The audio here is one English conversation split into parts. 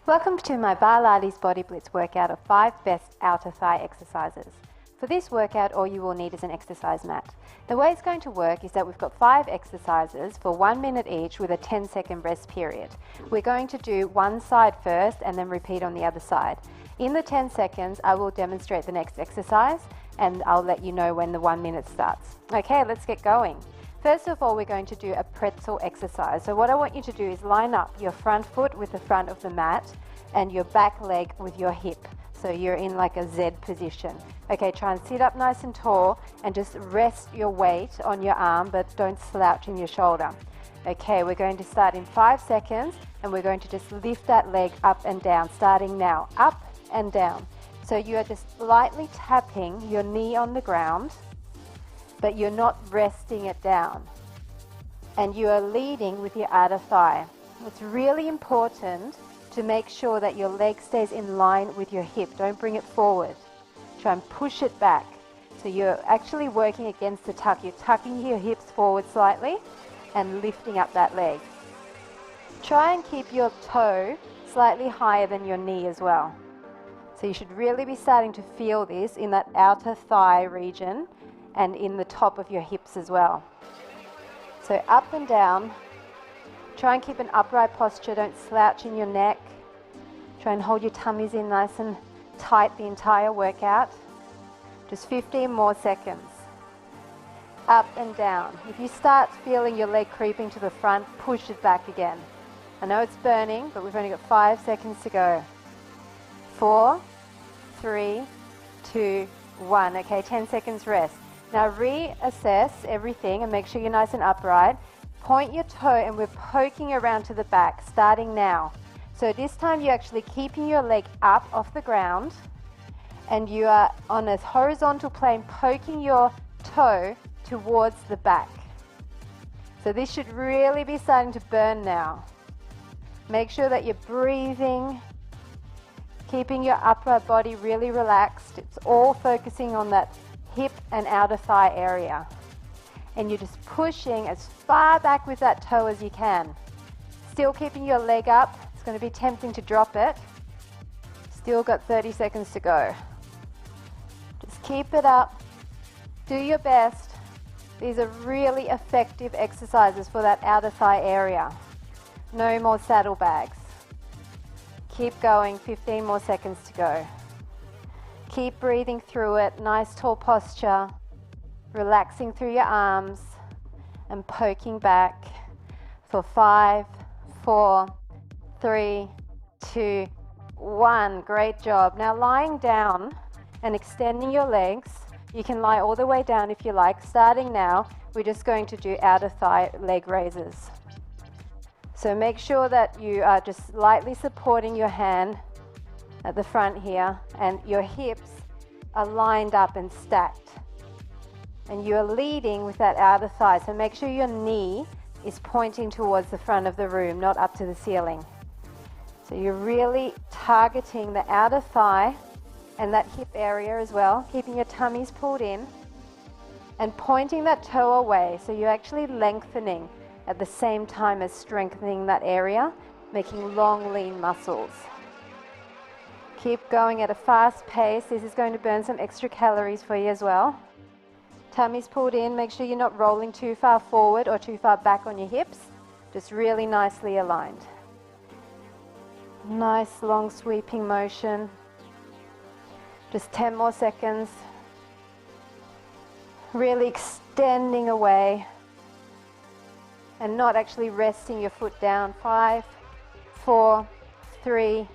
Welcome to my BARLATES Body Blitz workout of 5 best outer thigh exercises. For this workout, all you will need is an exercise mat. The way it's going to work is that we've got 5 exercises for 1 minute each with a 10-second rest period. We're going to do one side first and then repeat on the other side. In the 10 seconds, I will demonstrate the next exercise and I'll let you know when the 1 minute starts. Okay, let's get going. First of all, we're going to do a pretzel exercise. So what I want you to do is line up your front foot with the front of the mat and your back leg with your hip. So you're in like a Z position. Okay, try and sit up nice and tall and just rest your weight on your arm, but don't slouch in your shoulder. Okay, we're going to start in 5 seconds and we're going to just lift that leg up and down, starting now, up and down. So you are just lightly tapping your knee on the ground, but you're not resting it down. And you are leading with your outer thigh. It's really important to make sure that your leg stays in line with your hip. Don't bring it forward. Try and push it back. So you're actually working against the tuck. You're tucking your hips forward slightly and lifting up that leg. Try and keep your toe slightly higher than your knee as well. So you should really be starting to feel this in that outer thigh region and in the top of your hips as well. So up and down. Try and keep an upright posture. Don't slouch in your neck. Try and hold your tummies in nice and tight the entire workout. Just 15 more seconds. Up and down. If you start feeling your leg creeping to the front, push it back again. I know it's burning, but we've only got 5 seconds to go. 4, 3, 2, 1. Okay, 10 seconds rest. Now reassess everything and make sure you're nice and upright. Point your toe and we're poking around to the back, starting now. So this time you're actually keeping your leg up off the ground and you are on a horizontal plane poking your toe towards the back. So this should really be starting to burn now. Make sure that you're breathing, keeping your upper body really relaxed. It's all focusing on that hip and outer thigh area. And you're just pushing as far back with that toe as you can. Still keeping your leg up. It's going to be tempting to drop it. Still got 30 seconds to go. Just keep it up. Do your best. These are really effective exercises for that outer thigh area. No more saddlebags. Keep going, 15 more seconds to go. Keep breathing through it, nice tall posture, relaxing through your arms and poking back for 5, 4, 3, 2, 1. Great job. Now lying down and extending your legs. You can lie all the way down if you like. Starting now, we're just going to do outer thigh leg raises. So make sure that you are just lightly supporting your hand at the front here and your hips are lined up and stacked. And you're leading with that outer thigh. So make sure your knee is pointing towards the front of the room, not up to the ceiling. So you're really targeting the outer thigh and that hip area as well, keeping your tummies pulled in and pointing that toe away. So you're actually lengthening at the same time as strengthening that area, making long, lean muscles. Keep going at a fast pace. This is going to burn some extra calories for you as well. Tummy's pulled in. Make sure you're not rolling too far forward or too far back on your hips. Just really nicely aligned. Nice long sweeping motion. Just 10 more seconds. Really extending away and not actually resting your foot down. 5, 4, 3,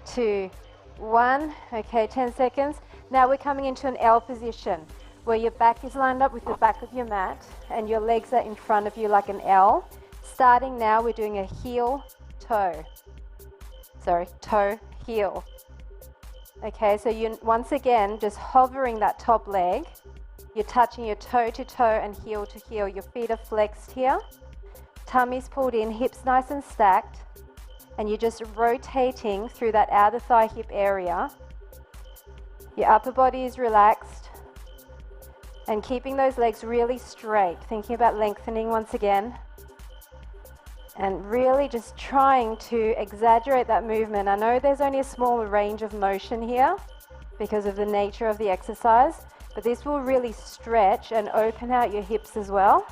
2, 1. Okay, 10 seconds. Now we're coming into an L position where your back is lined up with the back of your mat and your legs are in front of you like an L. Starting now, we're doing a heel, toe. Sorry, toe, heel. Okay, so you're once again just hovering that top leg. You're touching your toe to toe and heel to heel. Your feet are flexed here. Tummy's pulled in, hips nice and stacked. And you're just rotating through that outer thigh hip area. Your upper body is relaxed. And keeping those legs really straight. Thinking about lengthening once again. And really just trying to exaggerate that movement. I know there's only a small range of motion here because of the nature of the exercise, but this will really stretch and open out your hips as well,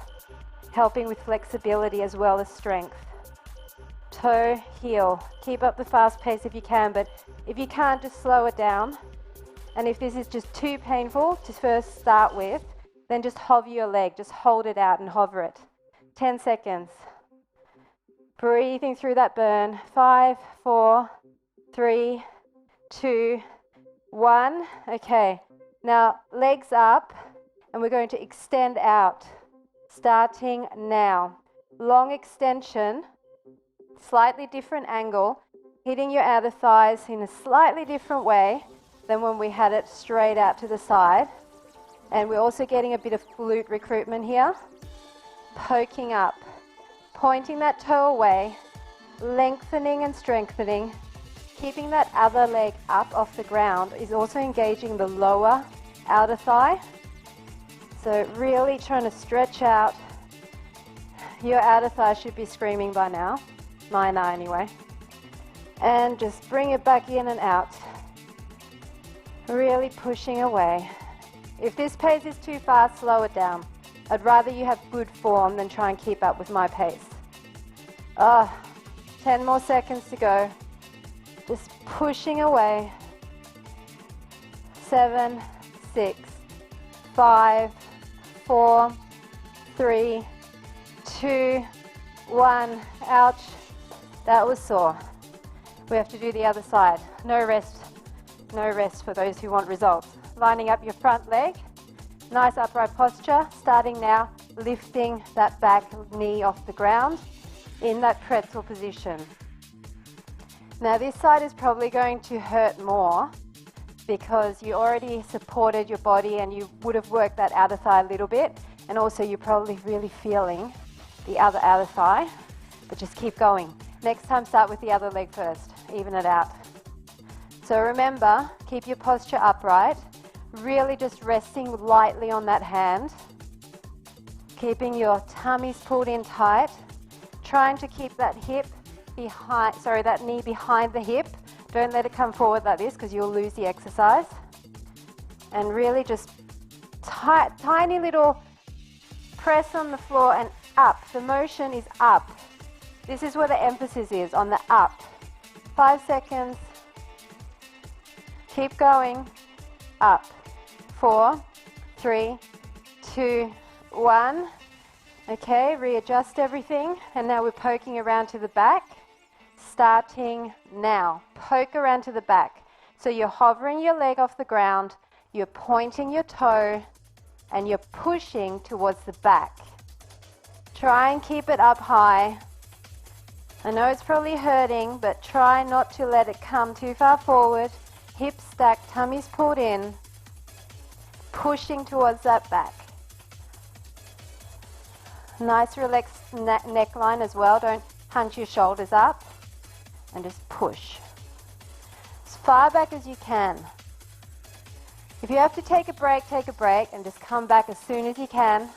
helping with flexibility as well as strength. Toe, heel. Keep up the fast pace if you can, but if you can't, just slow it down. And if this is just too painful to first start with, then just hover your leg. Just hold it out and hover it. 10 seconds. Breathing through that burn. 5, 4, 3, 2, 1. Okay. Now, legs up, and we're going to extend out. Starting now. Long extension, slightly different angle, hitting your outer thighs in a slightly different way than when we had it straight out to the side. And we're also getting a bit of glute recruitment here. Poking up, pointing that toe away, lengthening and strengthening. Keeping that other leg up off the ground is also engaging the lower outer thigh. So really trying to stretch out. Your outer thigh should be screaming by now. Mine are anyway. And just bring it back in and out. Really pushing away. If this pace is too fast, slow it down. I'd rather you have good form than try and keep up with my pace. 10 more seconds to go. Just pushing away. 7, 6, 5, 4, 3, 2, 1. Ouch. That was sore. We have to do the other side. No rest. No rest for those who want results. Lining up your front leg. Nice upright posture. Starting now, lifting that back knee off the ground in that pretzel position. Now this side is probably going to hurt more because you already supported your body and you would have worked that outer thigh a little bit, and also you're probably really feeling the other outer thigh, but just keep going. Next time start with the other leg first, even it out. So remember, keep your posture upright, really just resting lightly on that hand, keeping your tummies pulled in tight, trying to keep that hip behind, that knee behind the hip. Don't let it come forward like this because you'll lose the exercise. And really just tiny little press on the floor and up. The motion is up. This is where the emphasis is, on the up. 5 seconds. Keep going. Up. 4, 3, 2, 1. Okay, readjust everything. And now we're poking around to the back. Starting now. Poke around to the back. So you're hovering your leg off the ground, you're pointing your toe, and you're pushing towards the back. Try and keep it up high. I know it's probably hurting, but try not to let it come too far forward. Hips stacked, tummies pulled in, pushing towards that back. Nice relaxed neckline as well. Don't hunch your shoulders up. And just push as far back as you can. If you have to take a break and just come back as soon as you can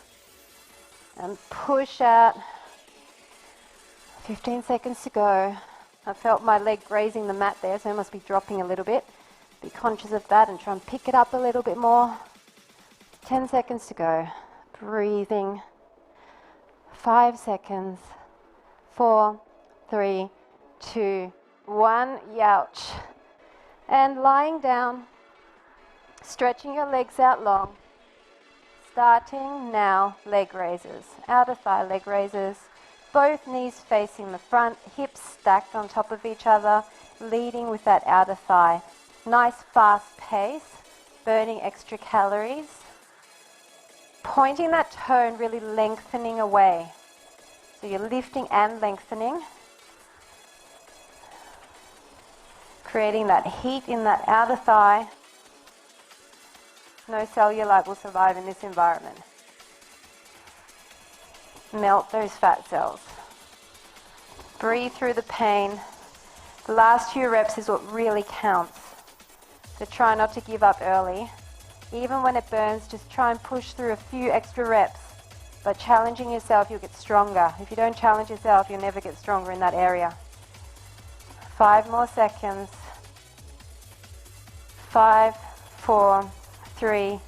and push out. 15 seconds to go. I felt my leg grazing the mat there, so it must be dropping a little bit. Be conscious of that and try and pick it up a little bit more. 10 seconds to go. Breathing. 5 seconds. 4, 3, 2, 1, youch. And lying down, stretching your legs out long. Starting now, leg raises. Outer thigh leg raises. Both knees facing the front, hips stacked on top of each other, leading with that outer thigh. Nice fast pace, burning extra calories. Pointing that toe and really lengthening away. So you're lifting and lengthening. Creating that heat in that outer thigh. No cellulite will survive in this environment. Melt those fat cells. Breathe through the pain. The last few reps is what really counts. So try not to give up early. Even when it burns, just try and push through a few extra reps. By challenging yourself, you'll get stronger. If you don't challenge yourself, you'll never get stronger in that area. 5 more seconds. 5, 4, 3,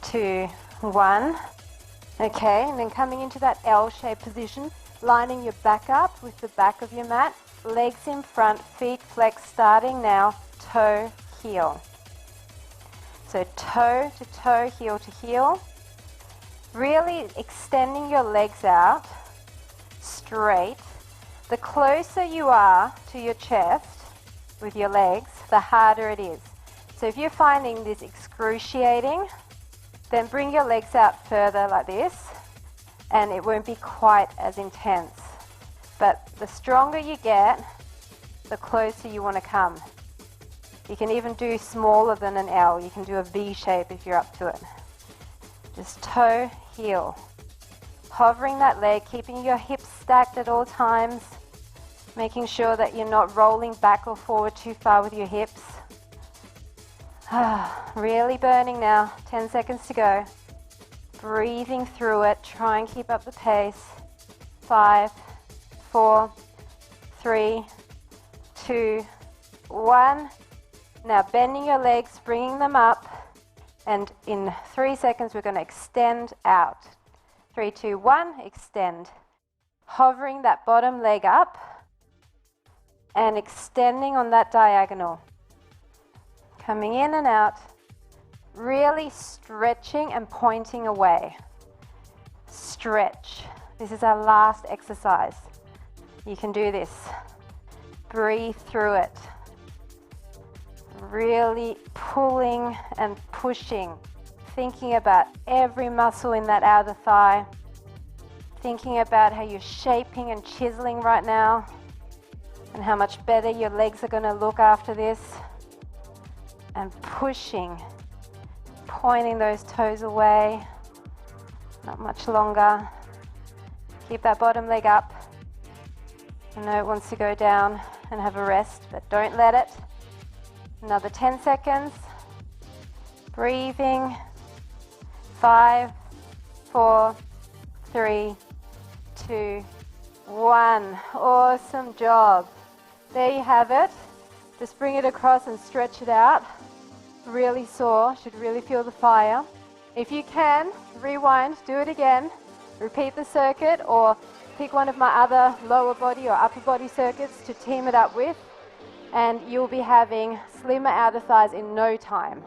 2, 1. Okay, and then coming into that L-shaped position, lining your back up with the back of your mat, legs in front, feet flexed, starting now, toe, heel. So toe to toe, heel to heel. Really extending your legs out straight. The closer you are to your chest with your legs, the harder it is. So if you're finding this excruciating, then bring your legs out further like this, and it won't be quite as intense. But the stronger you get, the closer you want to come. You can even do smaller than an L. You can do a V shape if you're up to it. Just toe, heel. Hovering that leg, keeping your hips stacked at all times, making sure that you're not rolling back or forward too far with your hips. Really burning now. 10 seconds to go. Breathing through it. Try and keep up the pace. 5, 4, 3, 2, 1. Now bending your legs, bringing them up. And in 3 seconds, we're going to extend out. 3, 2, 1, extend. Hovering that bottom leg up and extending on that diagonal. Coming in and out, really stretching and pointing away. Stretch. This is our last exercise. You can do this. Breathe through it. Really pulling and pushing, thinking about every muscle in that outer thigh, thinking about how you're shaping and chiseling right now, and how much better your legs are going to look after this, and pushing, pointing those toes away. Not much longer. Keep that bottom leg up. I know it wants to go down and have a rest, but don't let it. Another 10 seconds. Breathing. 5, 4, 3, 2, 1. Awesome job. There you have it. Just bring it across and stretch it out. Really sore. Should really feel the fire. If you can, rewind, do it again. Repeat the circuit or pick one of my other lower body or upper body circuits to team it up with. And you'll be having slimmer outer thighs in no time.